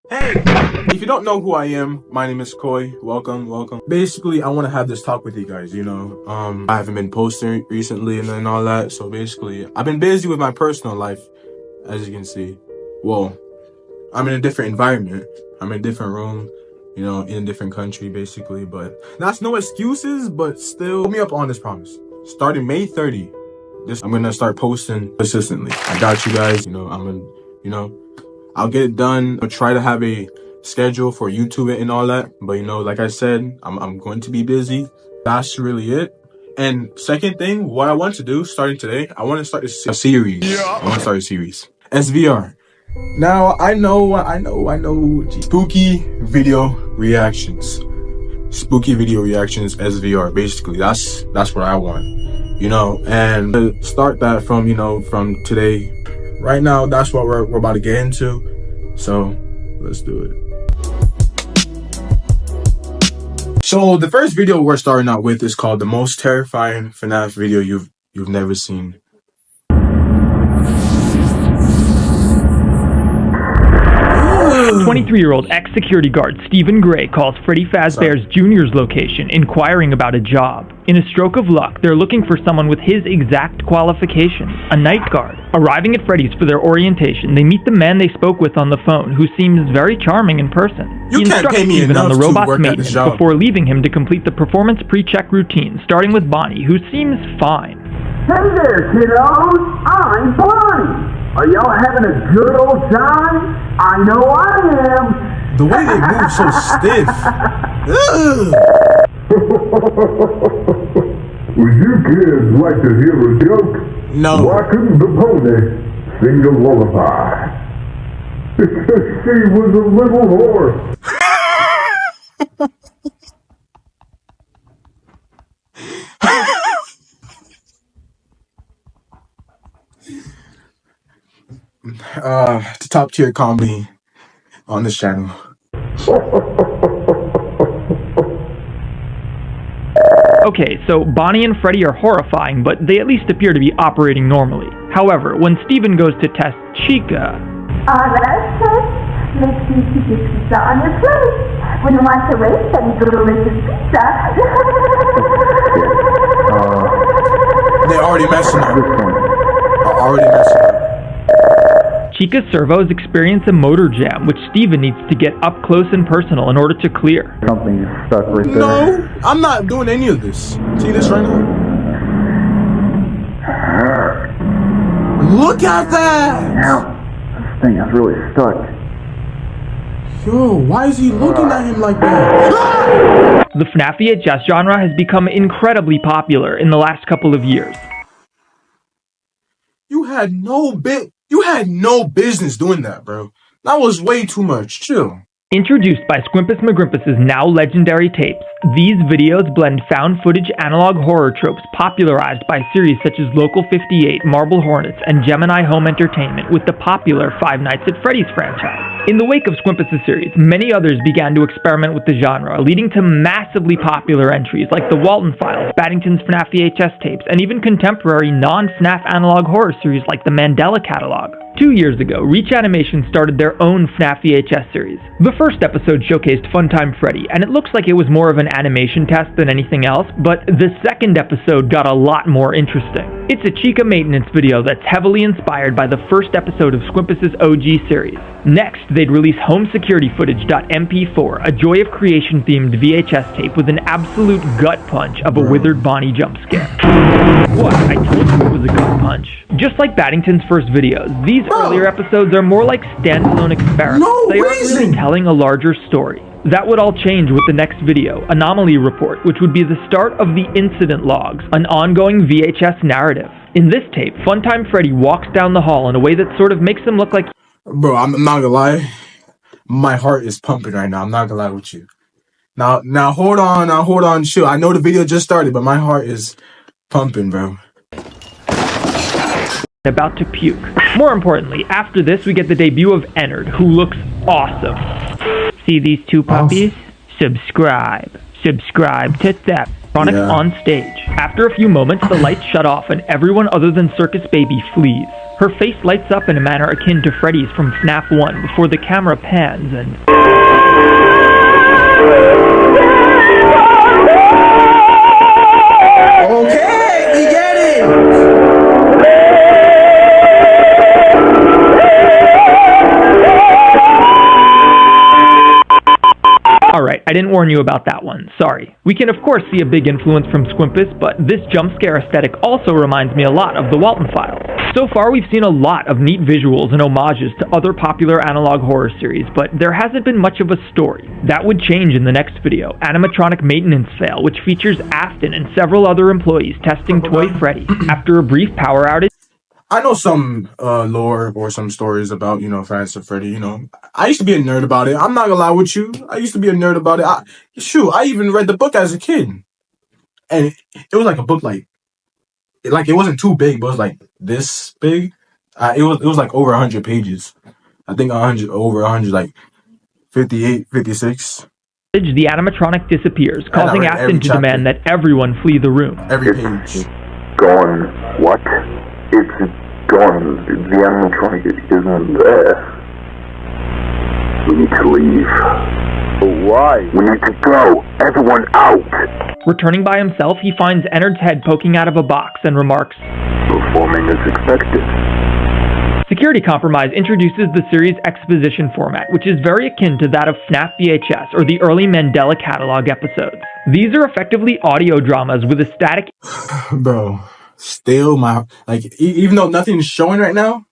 Hey, if you don't know who I am, my name is Koi. Welcome. Basically, I want to have this talk with you guys, I haven't been posting recently and all that. So basically, I've been busy with my personal life, as you can see. Well, I'm in a different environment. I'm in a different room, in a different country, basically. But that's no excuses, but still, put me up on this promise. Starting May 30, I'm going to start posting consistently. I got you guys, I'll get it done. I'll try to have a schedule for YouTube and all that. But, like I said, I'm going to be busy. That's really it. And second thing, what I want to do starting today, I want to start a series. I want to start a series. SVR. Now, I know. Spooky video reactions. Spooky video reactions, SVR. Basically, that's what I want. And to start that from today. Right now, that's what we're about to get into. So, let's do it. So, the first video we're starting out with is called The Most Terrifying FNAF Video You've Never Seen. 23-year-old ex-security guard Stephen Gray calls Freddy Fazbear's Jr.'s location, inquiring about a job. In a stroke of luck, they're looking for someone with his exact qualifications, a night guard. Arriving at Freddy's for their orientation, they meet the man they spoke with on the phone, who seems very charming in person. You can't pay me enough on the to robot's work at this maintenance job. before leaving him to complete the performance pre-check routine, starting with Bonnie, who seems fine. Hey there, kiddos! I'm Bonnie! Are y'all having a good old time? I know I am! The way they move so stiff. Would you kids like to hear a joke? No. Why couldn't the pony sing a lullaby? She was a little horse. The top tier comedy on this channel. Okay, so Bonnie and Freddy are horrifying, but they at least appear to be operating normally. However, when Steven goes to test Chica... Let's test. Let's see if you get pizza on your plate. When you want to waste any delicious pizza... They're already messing up. Chica's servos experience a motor jam, which Steven needs to get up close and personal in order to clear. Something stuck right there. No, I'm not doing any of this. See this right now? Look at that! Now, this thing is really stuck. Yo, why is he looking at him like that? The FNAF VHS genre has become incredibly popular in the last couple of years. You had no business doing that, bro. That was way too much. Chill. Introduced by Squimpus McGrimpus's now legendary tapes, these videos blend found footage analog horror tropes popularized by series such as Local 58, Marble Hornets, and Gemini Home Entertainment with the popular Five Nights at Freddy's franchise. In the wake of Squimpus' series, many others began to experiment with the genre, leading to massively popular entries like The Walton Files, Baddington's FNAF VHS tapes, and even contemporary non-FNAF analog horror series like the Mandela Catalog. 2 years ago, Reach Animation started their own FNAF VHS series. The first episode showcased Funtime Freddy, and it looks like it was more of an animation test than anything else, but the second episode got a lot more interesting. It's a Chica maintenance video that's heavily inspired by the first episode of Squimpus' OG series. Next, they'd release Home Security Footage.mp4, a Joy of Creation themed VHS tape with an absolute gut punch of a withered Bonnie jump scare. What? I told you it was a gut punch. Just like Baddington's first videos, these earlier episodes are more like standalone experiments. They aren't really telling a larger story. That would all change with the next video, Anomaly Report, which would be the start of the Incident Logs, an ongoing VHS narrative. In this tape, Funtime Freddy walks down the hall in a way that sort of makes him look like... Bro, I'm not gonna lie. My heart is pumping right now. I'm not gonna lie with you. Now hold on, chill. I know the video just started, but my heart is pumping, bro. About to puke. More importantly, after this we get the debut of Ennard, who looks awesome. See these two puppies? Subscribe to Theft. On stage. After a few moments, the lights shut off and everyone other than Circus Baby flees. Her face lights up in a manner akin to Freddy's from FNAF 1 before the camera pans and... Okay, we get it! Alright, I didn't warn you about that one, sorry. We can of course see a big influence from Squimpus, but this jump scare aesthetic also reminds me a lot of the Walton Files. So far we've seen a lot of neat visuals and homages to other popular analog horror series, but there hasn't been much of a story. That would change in the next video, Animatronic Maintenance Fail, which features Afton and several other employees testing Toy Freddy. After a brief power outage, I know some lore or some stories about, Fans of Freddy, I used to be a nerd about it. I'm not gonna lie with you. I used to be a nerd about it. I even read the book as a kid. And it was like a book like it wasn't too big, but it was like this big. It was like over 100 pages. I think over 100, like 58, 56. the animatronic disappears, causing Afton to demand that everyone flee the room. Every page. Gone. What? It's gone. The animatronic isn't there. We need to leave. Why? We need to go. Everyone out. Returning by himself, he finds Ennard's head poking out of a box and remarks, Performing as expected. Security Compromise introduces the series' exposition format, which is very akin to that of FNAF VHS or the early Mandela catalog episodes. These are effectively audio dramas with a static... Bro, still even though nothing's showing right now,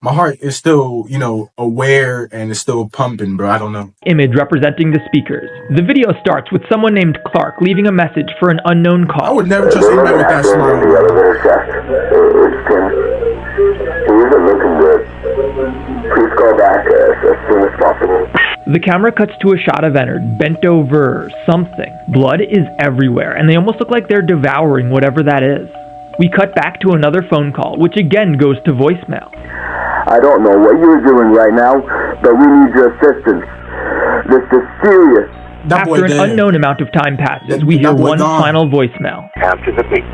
my heart is still, aware and it's still pumping, bro. I don't know. Image representing the speakers. The video starts with someone named Clark leaving a message for an unknown call. I would never trust anybody with that smile. It's Tim. He isn't looking good. Please call back as soon as possible. The camera cuts to a shot of Ennard, bent over something. Blood is everywhere, and they almost look like they're devouring whatever that is. We cut back to another phone call, which again goes to voicemail. I don't know what you're doing right now, but we need your assistance. This is serious. After an unknown amount of time passes, we hear one final voicemail. After the beep,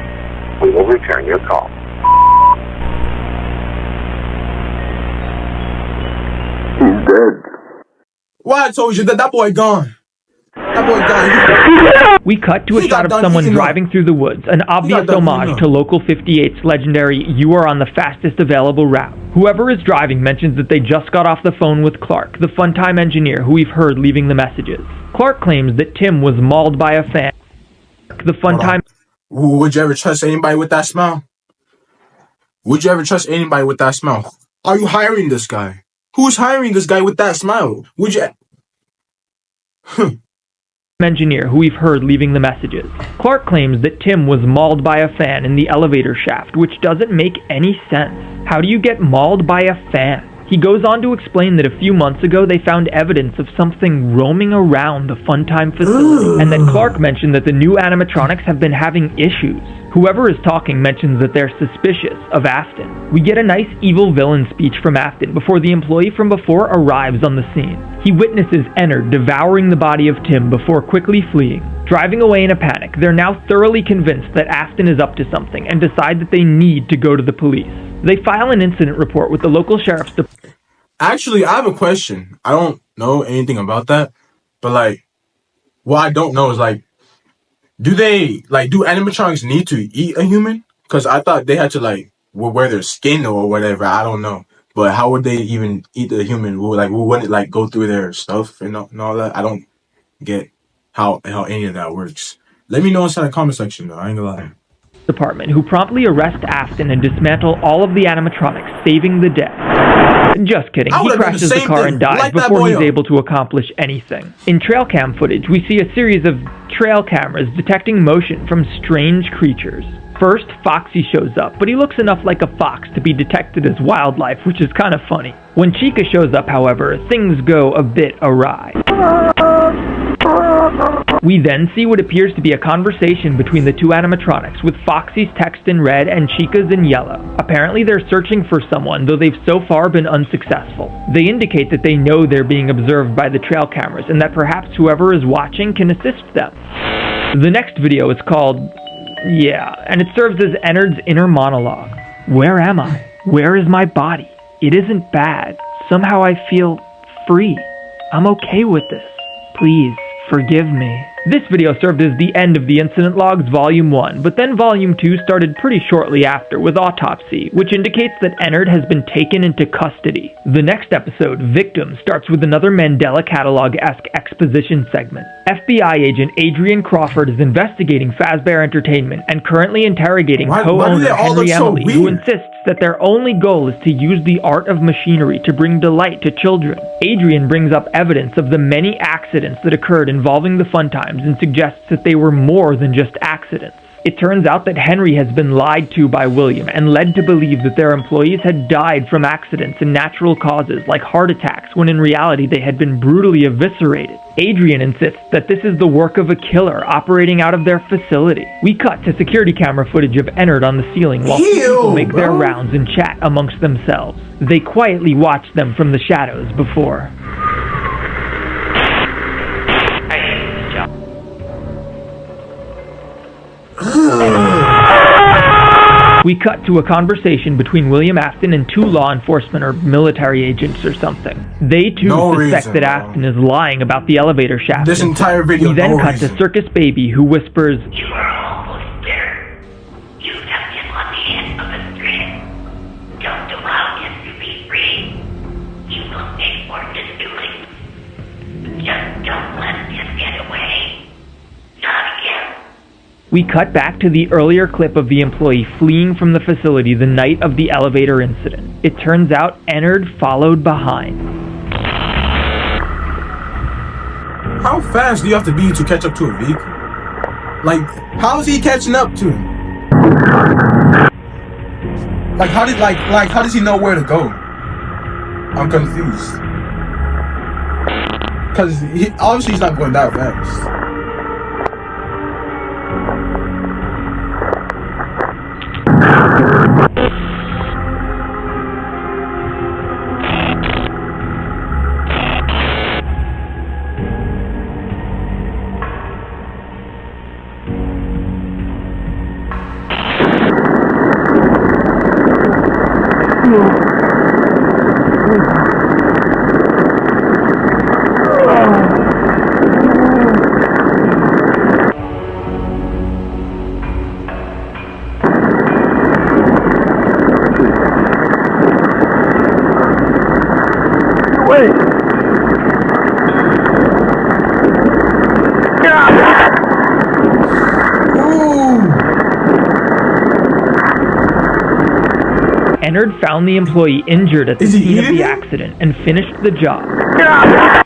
we will return your call. He's dead. Well, I told you that boy gone. That boy gone. We cut to a shot of someone driving through the woods, an obvious homage to Local 58's legendary "You are on the fastest available route." Whoever is driving mentions that they just got off the phone with Clark, the Funtime engineer who we've heard leaving the messages. Clark claims that Tim was mauled by a fan. The Funtime... Would you ever trust anybody with that smile? Would you ever trust anybody with that smile? Are you hiring this guy? Who's hiring this guy with that smile? Would you... engineer who we've heard leaving the messages. Clark claims that Tim was mauled by a fan in the elevator shaft, which doesn't make any sense. How do you get mauled by a fan? He goes on to explain that a few months ago they found evidence of something roaming around the Funtime facility, and that Clark mentioned that the new animatronics have been having issues. Whoever is talking mentions that they're suspicious of Afton. We get a nice evil villain speech from Afton before the employee from before arrives on the scene. He witnesses Ennard devouring the body of Tim before quickly fleeing. Driving away in a panic, they're now thoroughly convinced that Afton is up to something and decide that they need to go to the police. They file an incident report with the local sheriff's department. Actually, I have a question. I don't know anything about that, but what I don't know is do animatronics need to eat a human? Because I thought they had to wear their skin or whatever. I don't know. But how would they even eat the human? Wouldn't it go through their stuff and all that? I don't get how any of that works. Let me know inside the comment section though. I ain't gonna lie. Department, who promptly arrest Afton and dismantle all of the animatronics, saving the day. Just kidding, he crashes the car and dies before he's able to accomplish anything. In trail cam footage, we see a series of trail cameras detecting motion from strange creatures. First, Foxy shows up, but he looks enough like a fox to be detected as wildlife, which is kind of funny. When Chica shows up, however, things go a bit awry. We then see what appears to be a conversation between the two animatronics, with Foxy's text in red and Chica's in yellow. Apparently they're searching for someone, though they've so far been unsuccessful. They indicate that they know they're being observed by the trail cameras, and that perhaps whoever is watching can assist them. The next video is called... yeah, and it serves as Ennard's inner monologue. Where am I? Where is my body? It isn't bad. Somehow I feel free. I'm okay with this. Please, forgive me. This video served as the end of the Incident Logs Volume 1, but then Volume 2 started pretty shortly after with Autopsy, which indicates that Ennard has been taken into custody. The next episode, Victim, starts with another Mandela Catalog-esque exposition segment. FBI agent Adrian Crawford is investigating Fazbear Entertainment and currently interrogating co-owner Henry Emily, who insists that their only goal is to use the art of machinery to bring delight to children. Adrian brings up evidence of the many accidents that occurred involving the Fun Times and suggests that they were more than just accidents. It turns out that Henry has been lied to by William and led to believe that their employees had died from accidents and natural causes like heart attacks, when in reality they had been brutally eviscerated. Adrian insists that this is the work of a killer operating out of their facility. We cut to security camera footage of Ennard on the ceiling while people make their rounds and chat amongst themselves. They quietly watch them from the shadows before. We cut to a conversation between William Afton and two law enforcement or military agents or something. They too suspect that Afton is lying about the elevator shaft. This entire video. We then cut to Circus Baby, who whispers, "You are almost there. You have him on the end of a thread. Don't allow him to be free. He will pay for his doings. Just don't let him get away. Not again." We cut back to the earlier clip of the employee fleeing from the facility the night of the elevator incident. It turns out Ennard followed behind. How fast do you have to be to catch up to a vehicle? Like, how is he catching up to him? Like, how does he know where to go? I'm confused. Cause obviously he's not going that fast. Ennard found the employee injured at the scene of the accident and finished the job.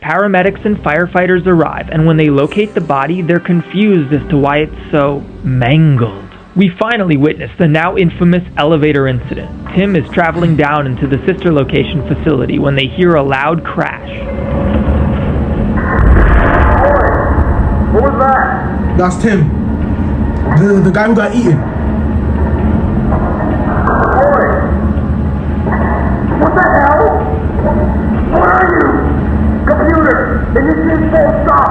Paramedics and firefighters arrive, and when they locate the body, they're confused as to why it's so mangled. We finally witness the now infamous elevator incident. Tim is traveling down into the sister location facility when they hear a loud crash. What was that? That's Tim. The guy who got eaten. What the hell? Where are you? Computer, initiate full stop.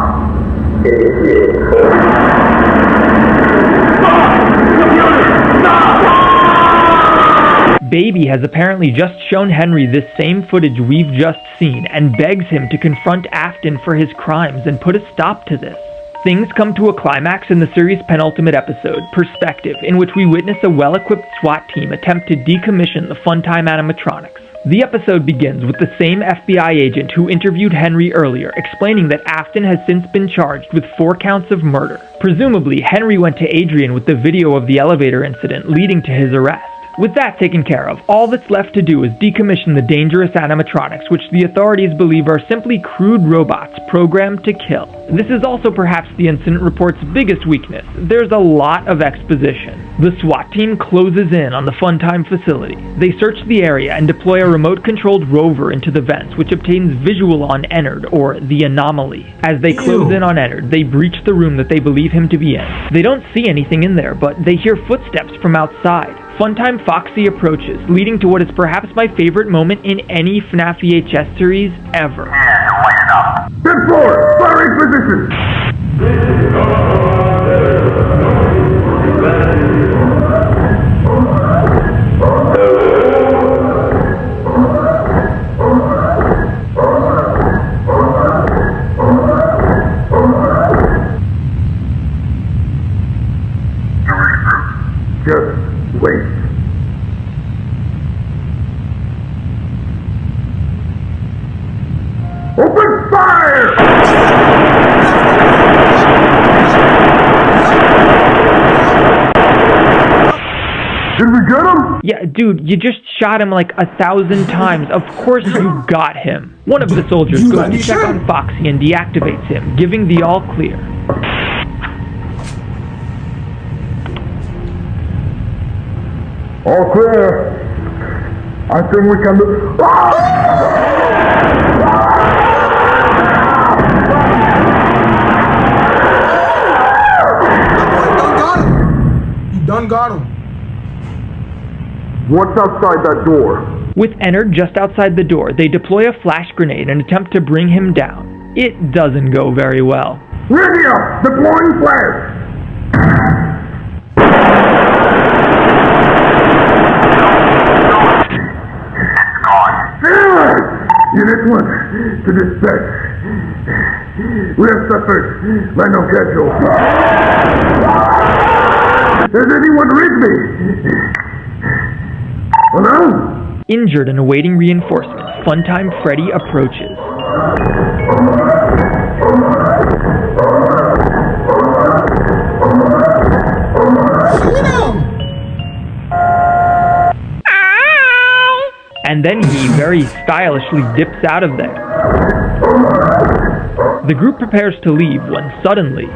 Baby has apparently just shown Henry this same footage we've just seen and begs him to confront Afton for his crimes and put a stop to this. Things come to a climax in the series' penultimate episode, Perspective, in which we witness a well-equipped SWAT team attempt to decommission the Funtime animatronics. The episode begins with the same FBI agent who interviewed Henry earlier, explaining that Afton has since been charged with 4 counts of murder. Presumably, Henry went to Adrian with the video of the elevator incident, leading to his arrest. With that taken care of, all that's left to do is decommission the dangerous animatronics, which the authorities believe are simply crude robots programmed to kill. This is also perhaps the incident report's biggest weakness. There's a lot of exposition. The SWAT team closes in on the Funtime facility. They search the area and deploy a remote-controlled rover into the vents, which obtains visual on Ennard, or the anomaly. As they close in on Ennard, they breach the room that they believe him to be in. They don't see anything in there, but they hear footsteps from outside. Funtime Foxy approaches, leading to what is perhaps my favorite moment in any FNAF VHS series ever. Step forward! Firing position! Fire! Did we get him? Yeah, dude, you just shot him like 1,000 times. Of course you got him. One of the soldiers goes to check on Foxy and deactivates him, giving the all clear. All clear. I think we can do... You done got him. What's outside that door? With Ennard just outside the door, they deploy a flash grenade and attempt to bring him down. It doesn't go very well. Ready up! Deploying flash! Unit 1 to dispatch. We have suspects. Land on schedule. Does anyone read me? Hello? Injured and awaiting reinforcements, Funtime Freddy approaches. And then he very stylishly dips out of there. The group prepares to leave when suddenly...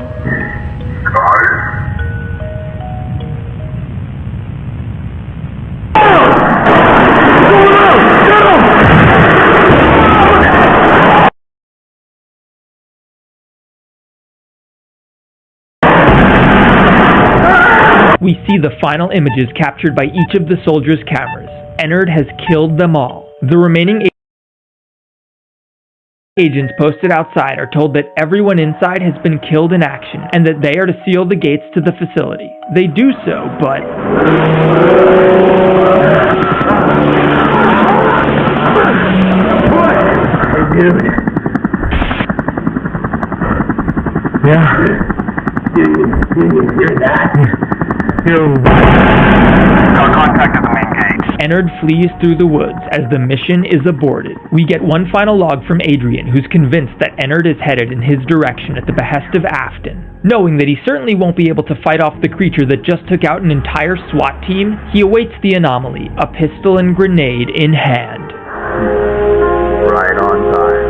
We see the final images captured by each of the soldiers' cameras. Ennard has killed them all. The remaining agents posted outside are told that everyone inside has been killed in action and that they are to seal the gates to the facility. They do so, but... Contact at the main gate. Ennard flees through the woods as the mission is aborted. We get one final log from Adrian, who's convinced that Ennard is headed in his direction at the behest of Afton. Knowing that he certainly won't be able to fight off the creature that just took out an entire SWAT team, he awaits the anomaly, a pistol and grenade in hand. Right on time.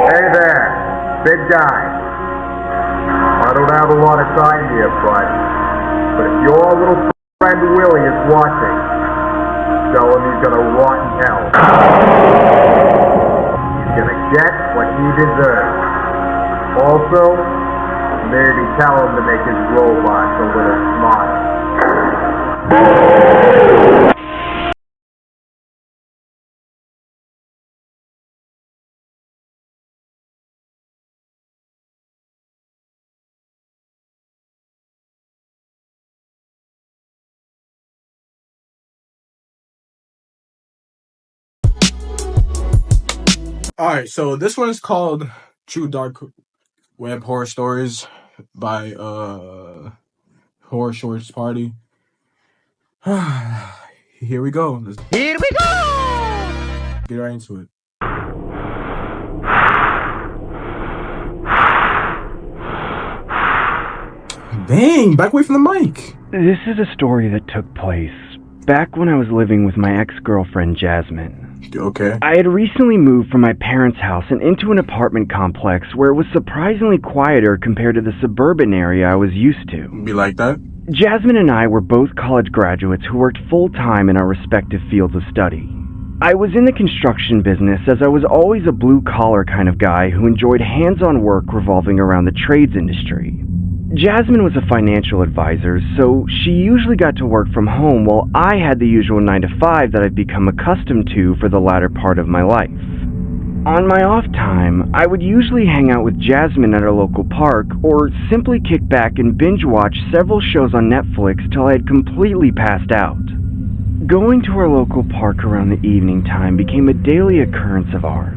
Hey there, big guy. I don't have a lot of time here, but if your little friend Willie is watching, tell him he's gonna rot in hell. He's gonna get what he deserves. Also, maybe tell him to make his robots a little smarter. Alright, so this one is called True Dark Web Horror Stories by Horror Shorts Party. Here we go. Here we go! Get right into it. Dang, back away from the mic. This is a story that took place back when I was living with my ex-girlfriend Jasmine. Okay. I had recently moved from my parents' house and into an apartment complex where it was surprisingly quieter compared to the suburban area I was used to. Be like that? Jasmine and I were both college graduates who worked full-time in our respective fields of study. I was in the construction business as I was always a blue-collar kind of guy who enjoyed hands-on work revolving around the trades industry. Jasmine was a financial advisor, so she usually got to work from home while I had the usual 9-to-5 that I'd become accustomed to for the latter part of my life. On my off time, I would usually hang out with Jasmine at our local park or simply kick back and binge watch several shows on Netflix till I had completely passed out. Going to our local park around the evening time became a daily occurrence of ours,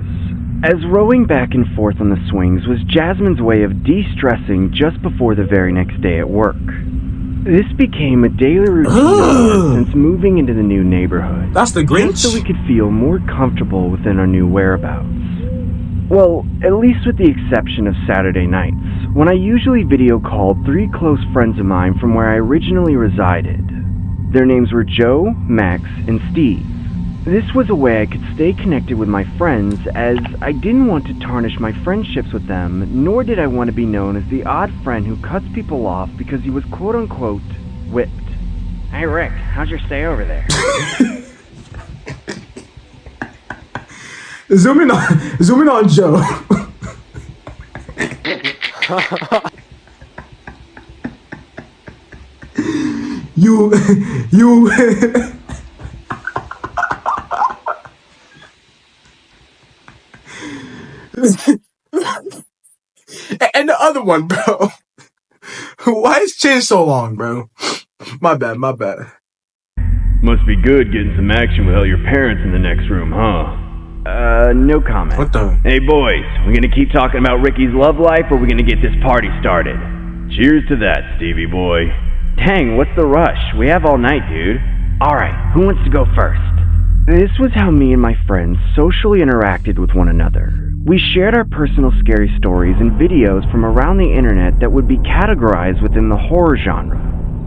as rowing back and forth on the swings was Jasmine's way of de-stressing just before the very next day at work. This became a daily routine since moving into the new neighborhood. That's the Grinch? Just so we could feel more comfortable within our new whereabouts. Well, at least with the exception of Saturday nights, when I usually video called 3 close friends of mine from where I originally resided. Their names were Joe, Max, and Steve. This was a way I could stay connected with my friends, as I didn't want to tarnish my friendships with them, nor did I want to be known as the odd friend who cuts people off because he was quote-unquote whipped. Hey Rick, how's your stay over there? Zooming on Joe. you and the other one, bro. Why is chin so long, bro? My bad. Must be good getting some action without your parents in the next room, huh? No comment. What the? Hey boys, we gonna keep talking about Ricky's love life, or we gonna get this party started? Cheers to that, Stevie boy. Dang, what's the rush? We have all night, dude. Alright, who wants to go first? This was how me and my friends socially interacted with one another. We shared our personal scary stories and videos from around the internet that would be categorized within the horror genre.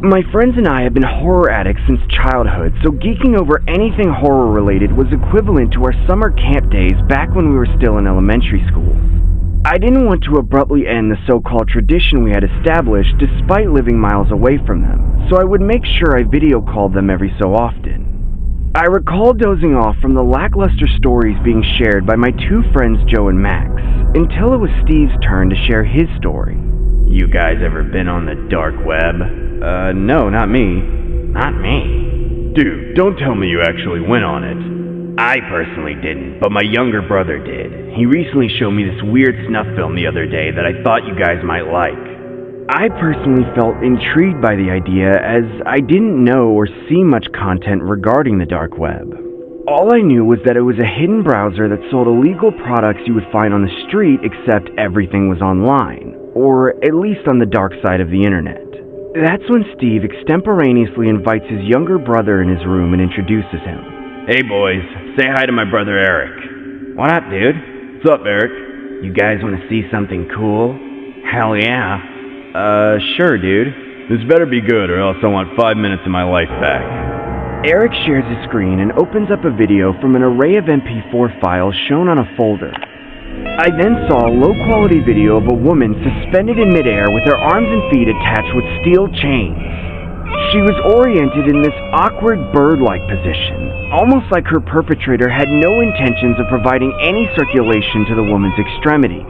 My friends and I have been horror addicts since childhood, so geeking over anything horror related was equivalent to our summer camp days back when we were still in elementary school. I didn't want to abruptly end the so-called tradition we had established despite living miles away from them, so I would make sure I video called them every so often. I recall dozing off from the lackluster stories being shared by my 2 friends Joe and Max, until it was Steve's turn to share his story. You guys ever been on the dark web? No, not me. Not me. Dude, don't tell me you actually went on it. I personally didn't, but my younger brother did. He recently showed me this weird snuff film the other day that I thought you guys might like. I personally felt intrigued by the idea, as I didn't know or see much content regarding the dark web. All I knew was that it was a hidden browser that sold illegal products you would find on the street, except everything was online, or at least on the dark side of the internet. That's when Steve extemporaneously invites his younger brother in his room and introduces him. Hey boys, say hi to my brother Eric. What up, dude? What's up, Eric? You guys want to see something cool? Hell yeah. Sure, dude. This better be good, or else I want 5 minutes of my life back. Eric shares his screen and opens up a video from an array of MP4 files shown on a folder. I then saw a low-quality video of a woman suspended in midair with her arms and feet attached with steel chains. She was oriented in this awkward bird-like position, almost like her perpetrator had no intentions of providing any circulation to the woman's extremities.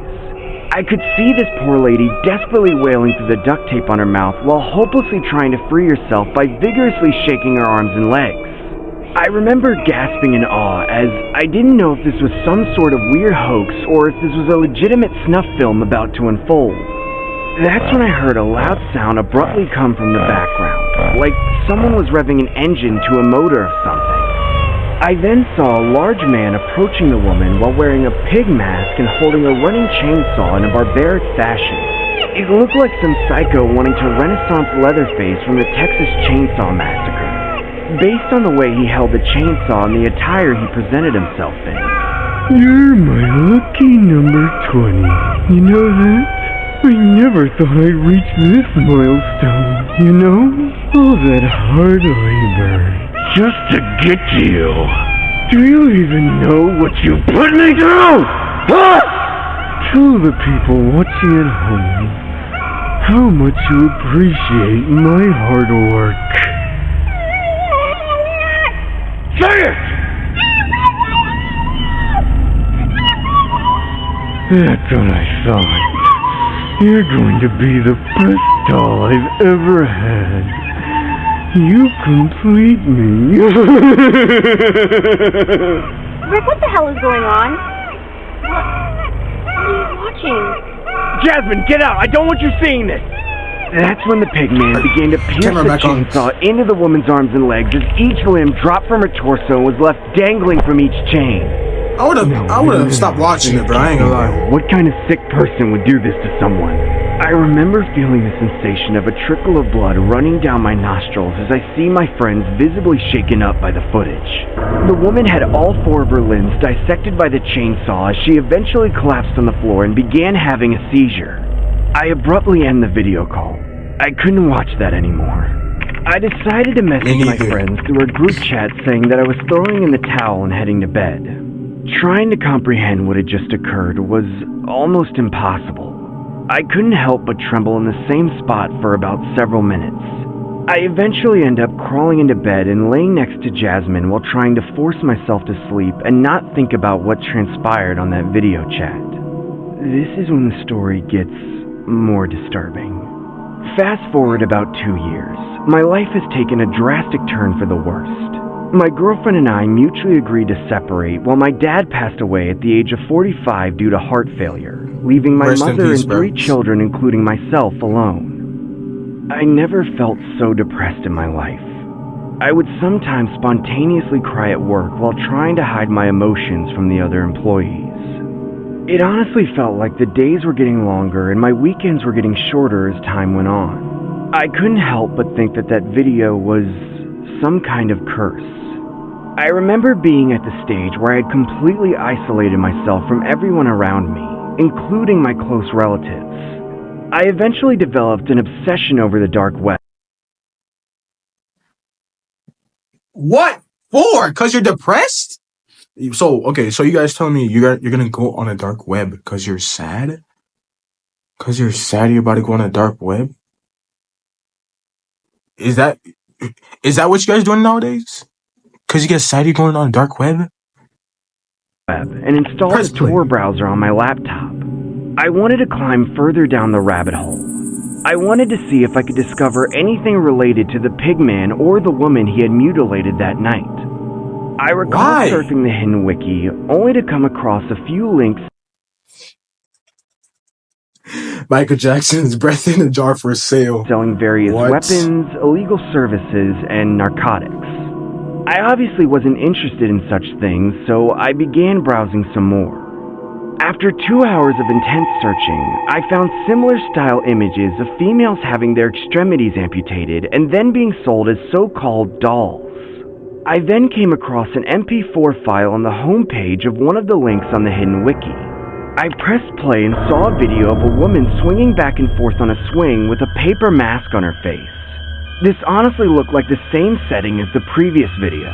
I could see this poor lady desperately wailing through the duct tape on her mouth while hopelessly trying to free herself by vigorously shaking her arms and legs. I remember gasping in awe, as I didn't know if this was some sort of weird hoax or if this was a legitimate snuff film about to unfold. That's when I heard a loud sound abruptly come from the background, like someone was revving an engine to a motor of something. I then saw a large man approaching the woman while wearing a pig mask and holding a running chainsaw in a barbaric fashion. It looked like some psycho wanting to Renaissance Leatherface from the Texas Chainsaw Massacre, based on the way he held the chainsaw and the attire he presented himself in. You're my lucky number 20. You know that? I never thought I'd reach this milestone, you know? All that hard labor, just to get to you. Do you even know what you put me through? Huh? Tell the people watching at home how much you appreciate my hard work. Say it! That's what I thought. You're going to be the best doll I've ever had. You complete me. Rick, what the hell is going on? What are you watching? Jasmine, get out! I don't want you seeing this! That's when the pig man began to pierce the chainsaw into the woman's arms and legs as each limb dropped from her torso and was left dangling from each chain. I would have stopped watching it, bro. I ain't gonna lie. What kind of sick person would do this to someone? I remember feeling the sensation of a trickle of blood running down my nostrils as I see my friends visibly shaken up by the footage. The woman had all 4 of her limbs dissected by the chainsaw as she eventually collapsed on the floor and began having a seizure. I abruptly end the video call. I couldn't watch that anymore. I decided to message my friends through a group chat saying that I was throwing in the towel and heading to bed. Trying to comprehend what had just occurred was almost impossible. I couldn't help but tremble in the same spot for about several minutes. I eventually end up crawling into bed and laying next to Jasmine while trying to force myself to sleep and not think about what transpired on that video chat. This is when the story gets more disturbing. Fast forward about 2 years. My life has taken a drastic turn for the worst. My girlfriend and I mutually agreed to separate while my dad passed away at the age of 45 due to heart failure, leaving my mother and 3 children, including myself, alone. I never felt so depressed in my life. I would sometimes spontaneously cry at work while trying to hide my emotions from the other employees. It honestly felt like the days were getting longer and my weekends were getting shorter as time went on. I couldn't help but think that that video was some kind of curse. I remember being at the stage where I had completely isolated myself from everyone around me, including my close relatives. I eventually developed an obsession over the dark web. What for? Because you're depressed? So, okay, so you guys telling me you're gonna go on a dark web because you're sad? Because you're sad you're about to go on a dark web? Is that what you guys doing nowadays? Because you get sad you're going on a dark web? And installed a Tor browser on my laptop. I wanted to climb further down the rabbit hole. I wanted to see if I could discover anything related to the pigman or the woman he had mutilated that night. I recall surfing the Hidden Wiki, only to come across a few links. Michael Jackson's Breath in a Jar for Sale. Selling various weapons, illegal services, and narcotics. I obviously wasn't interested in such things, so I began browsing some more. After 2 hours of intense searching, I found similar style images of females having their extremities amputated and then being sold as so-called dolls. I then came across an MP4 file on the homepage of one of the links on the Hidden Wiki. I pressed play and saw a video of a woman swinging back and forth on a swing with a paper mask on her face. This honestly looked like the same setting as the previous video.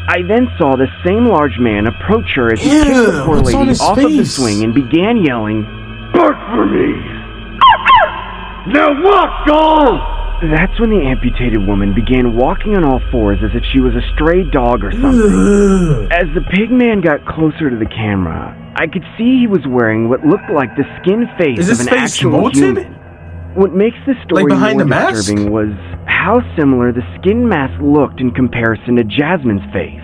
I then saw the same large man approach her as he kicked the poor lady off of the swing and began yelling, "Bark for me! Now walk, doll!" That's when the amputated woman began walking on all 4s as if she was a stray dog or something. As the pig man got closer to the camera, I could see he was wearing what looked like the skin face of an actual human. What makes the story more disturbing was how similar the skin mask looked in comparison to Jasmine's face.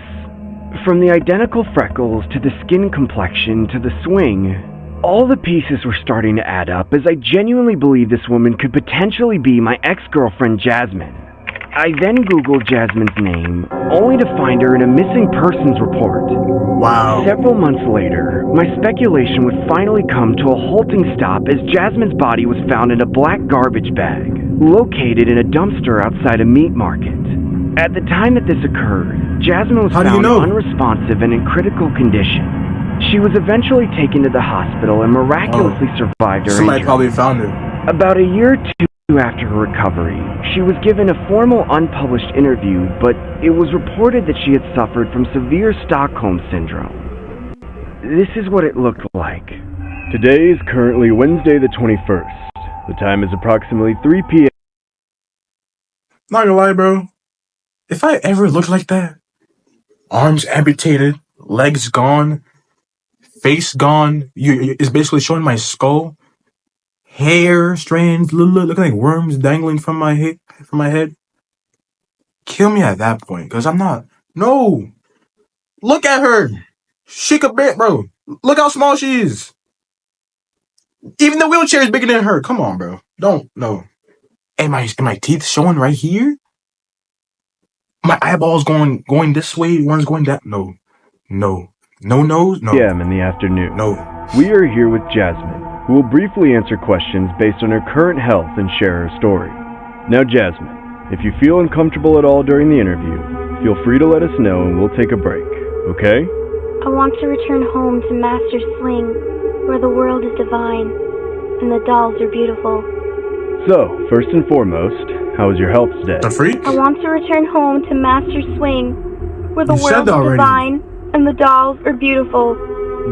From the identical freckles to the skin complexion to the swing, all the pieces were starting to add up as I genuinely believed this woman could potentially be my ex-girlfriend Jasmine. I then Googled Jasmine's name, only to find her in a missing persons report. Wow. Several months later, my speculation would finally come to a halting stop as Jasmine's body was found in a black garbage bag, located in a dumpster outside a meat market. At the time that this occurred, Jasmine was found unresponsive and in critical condition. She was eventually taken to the hospital and miraculously survived her injury. Somebody probably found her. About a year or two after her recovery, she was given a formal unpublished interview, but it was reported that she had suffered from severe Stockholm Syndrome. This is what it looked like. Today is currently Wednesday the 21st. The time is approximately 3 p.m. Not gonna lie, bro. If I ever looked like that, arms amputated, legs gone, face gone, it's basically showing my skull. Hair strands, looking like worms dangling from my head. Kill me at that point, because I'm not. No! Look at her! She could bear, bro. Look how small she is. Even the wheelchair is bigger than her. Come on, bro. Don't, no. Am my teeth showing right here? My eyeballs going this way, one's going that. No. No nose? No. p.m. in the afternoon. No. We are here with Jasmine, who will briefly answer questions based on her current health and share her story. Now, Jasmine, if you feel uncomfortable at all during the interview, feel free to let us know and we'll take a break, okay? I want to return home to Master's Swing, where the world is divine and the dolls are beautiful. So, first and foremost, how is your health today? The freak? I want to return home to Master's Swing, where the You said world that is already. divine and the dolls are beautiful.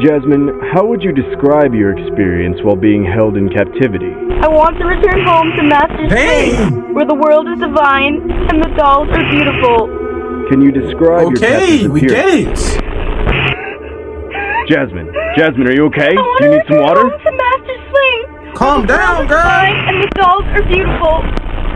Jasmine, how would you describe your experience while being held in captivity? I want to return home to Master's Dang. Swing, where the world is divine and the dolls are beautiful. Can you describe your Okay, captive's we appearance? get it. Jasmine, are you okay? I want Do you need some to water? return home to Master's Swing. Calm down, girl. And the dolls are beautiful.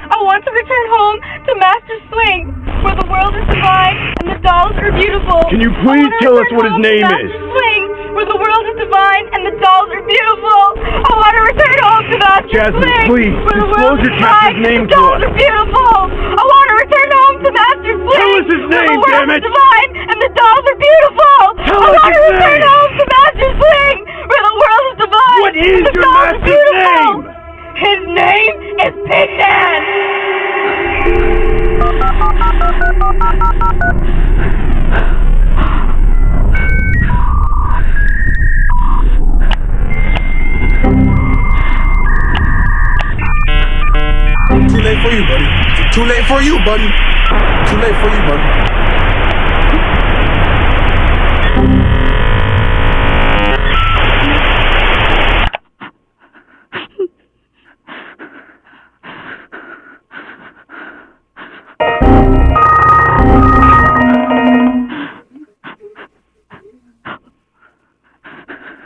I want to return home to Master's Swing, where the world is divine and the dolls are beautiful. Can you please tell us what his name is? Master's Swing, where the world is divine and the dolls are beautiful. I want to return home to Master's Jasmine, Swing, please, where the disclose world is your divine captor's name and the to dolls us. are beautiful. I want to return home to Master's Swing. Tell us his where name, the world damn is it. divine and the dolls are beautiful. Tell I us want to his return name. home to Master's Swing, where the world is divine. What is and the your dolls are master's beautiful. name? His name is Pig Man. Too late for you, buddy. Too late for you, buddy. Too late for you, buddy.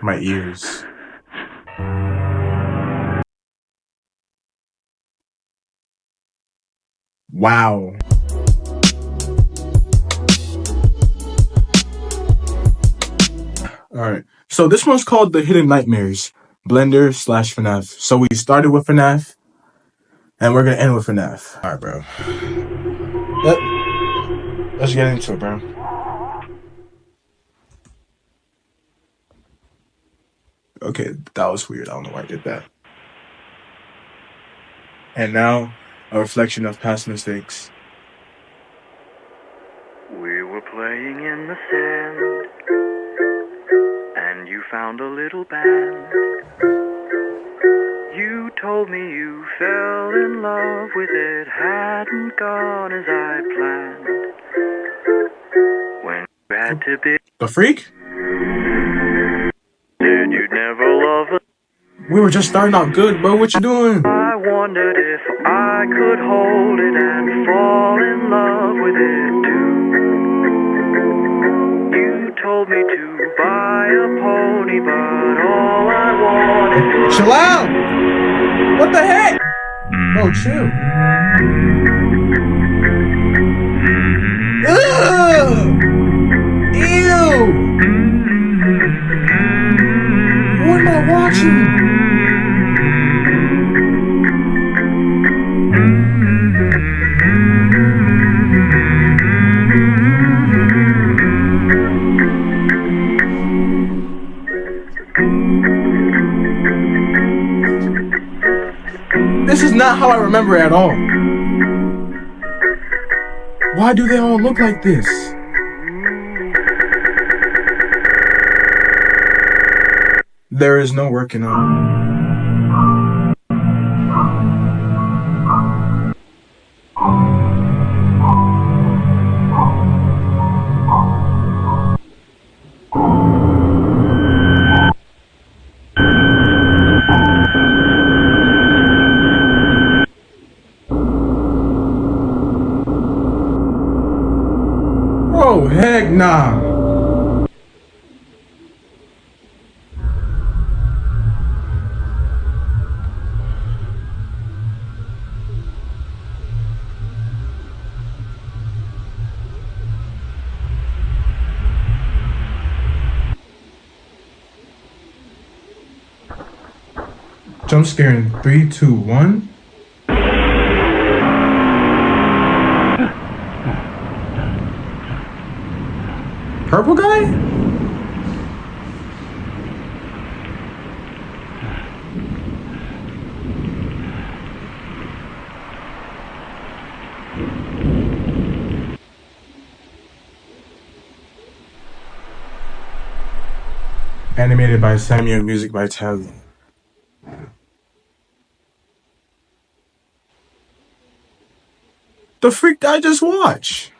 My ears. Wow. Alright. So this one's called The Hidden Nightmares. Blender / FNAF. So we started with FNAF. And we're gonna end with FNAF. Alright, bro. Let's get into it, bro. Okay, that was weird. I don't know why I did that. And now, a reflection of past mistakes. We were playing in the sand, and you found a little band. You told me you fell in love with it, hadn't gone as I planned. When you had to be, The freak? said you'd never love a. We were just starting out good, bro. What you doing? I wondered if I could hold it and fall in love with it too. You told me to buy a pony, but all I wanted. Chill out! What the heck? Bro, chill. Ugh! Ew! What am I watching? This is not how I remember it at all. Why do they all look like this? There is no working on. Oh, heck nah. Jump scare in 3, 2, 1. Purple guy? Animated by Samuel, music by Telly. The freak did I just watch?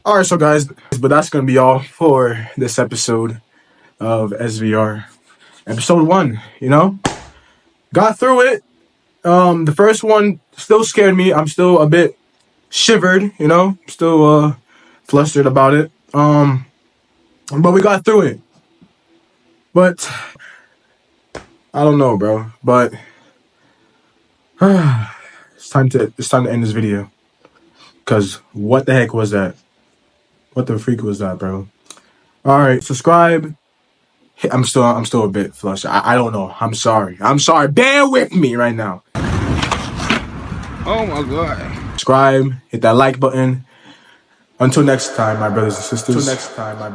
Alright, so guys, but that's gonna be all for this episode of SVR. Episode 1, you know? Got through it. The first one still scared me. I'm still a bit shivered, you know? Still flustered about it. But we got through it. But I don't know, bro. But it's time to end this video. Cause what the heck was that? What the freak was that, bro? Alright, subscribe. I'm still a bit flushed. I don't know. I'm sorry. Bear with me right now. Oh my god. Subscribe, hit that like button. Until next time, my brothers and sisters.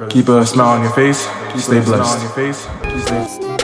Keep a smile on your face. Stay blessed.